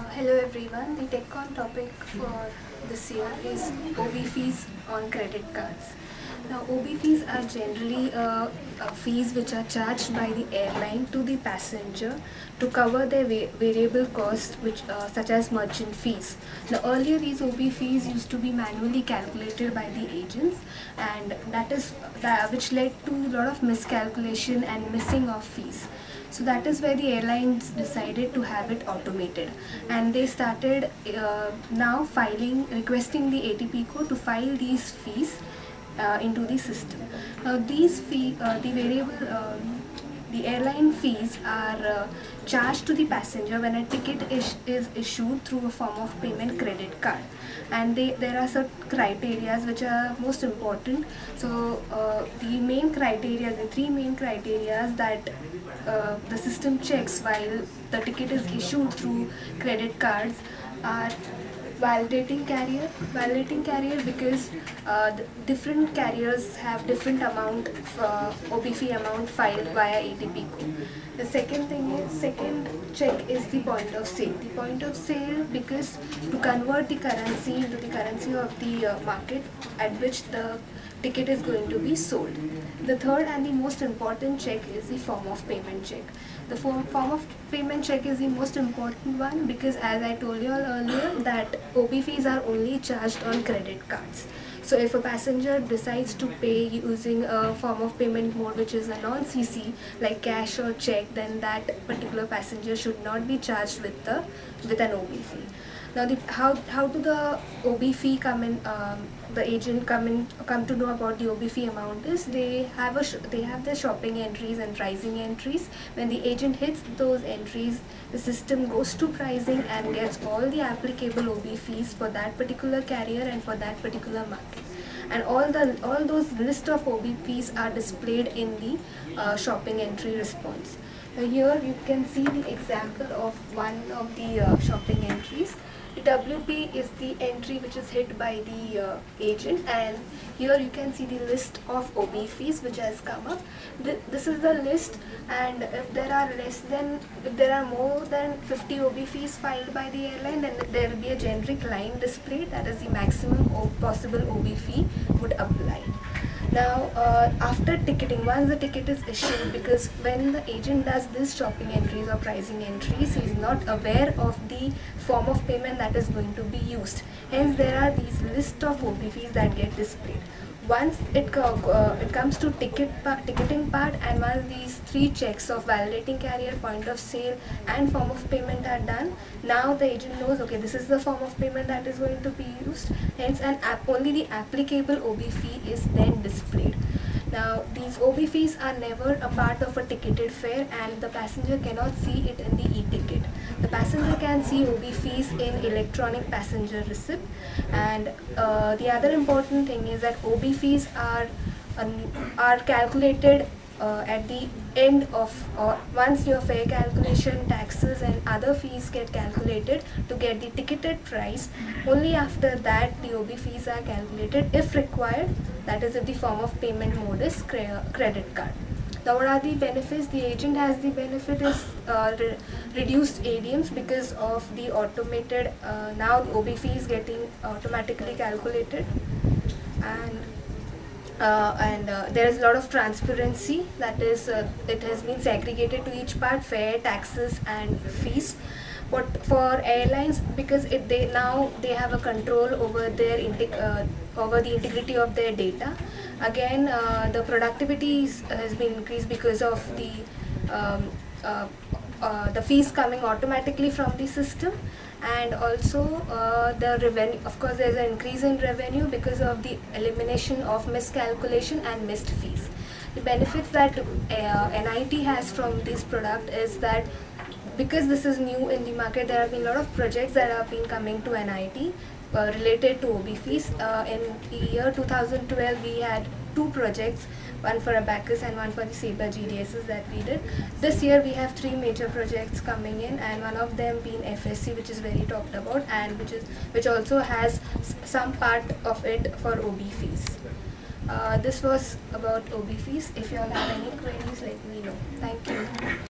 Hello everyone, the TechCon topic for this year is OB fees on credit cards. Now OB fees are generally fees which are charged by the airline to the passenger to cover their variable costs such as merchant fees. Now earlier these OB fees used to be manually calculated by the agents, and which led to a lot of miscalculation and missing of fees. So that is where the airlines decided to have it automated, and they started now requesting the ATP code to file these fees into the system. Now the airline fees are charged to the passenger when a ticket is issued through a form of payment credit card, and there are certain criteria which are most important. So the three main criteria that the system checks while the ticket is issued through credit cards are validating carrier because different carriers have different amount of OB fee amount filed via ATP code. The second check is the point of sale. The point of sale, because to convert the currency into the currency of the market at which the ticket is going to be sold. The third and the most important check is the form of payment check. The form of payment check is the most important one because, as I told you all earlier, that OB fees are only charged on credit cards. So if a passenger decides to pay using a form of payment mode which is a non-CC like cash or check, then that particular passenger should not be charged with an OB fee. Now, how do the OB fee come in? The agent come to know about the OB fee amount is they have their shopping entries and pricing entries. When the agent hits those entries, the system goes to pricing and gets all the applicable OB fees for that particular carrier and for that particular market. And all those list of OB fees are displayed in the shopping entry response. Here you can see the example of one of the shopping entries. The WP is the entry which is hit by the agent, and here you can see the list of OB fees which has come up. This is the list, and if there are more than 50 OB fees filed by the airline, then there will be a generic line displayed, that is the maximum possible OB fee would apply. Now after ticketing, once the ticket is issued, because when the agent does this shopping entries or pricing entries, he is not aware of the form of payment that is going to be used. Hence there are these list of OB fees that get displayed. Once it comes to ticketing part, and once these three checks of validating carrier, point of sale and form of payment are done, now the agent knows, okay, this is the form of payment that is going to be used. Hence only the applicable OB fee is then displayed. Now these OB fees are never a part of a ticketed fare, and the passenger cannot see it in the e-ticket. The passenger can see OB fees in electronic passenger receipt, and the other important thing is that OB fees are calculated at the end of, once your fare calculation, taxes and other fees get calculated to get the ticketed price. Only after that the OB fees are calculated if required, that is if the form of payment mode is credit card. Now what are the benefits? The agent has the benefit is reduced ADMs because of the automated, now the OB fee is getting automatically calculated, and there is a lot of transparency, that is it has been segregated to each part, fare, taxes and fees. But for airlines, because they have a control over over the integrity of their data. Again, the productivity has been increased because of the fees coming automatically from the system, and also the revenue. Of course, there is an increase in revenue because of the elimination of miscalculation and missed fees. The benefits that NIT has from this product is that, because this is new in the market, there have been a lot of projects that have been coming to NIT related to OB fees. In the year 2012, we had 2 projects, one for Abacus and one for the Sabre GDSs that we did. This year we have 3 major projects coming in, and one of them being FSC, which is very talked about, and which also has some part of it for OB fees. This was about OB fees. If you all have any queries, let me know. Thank you.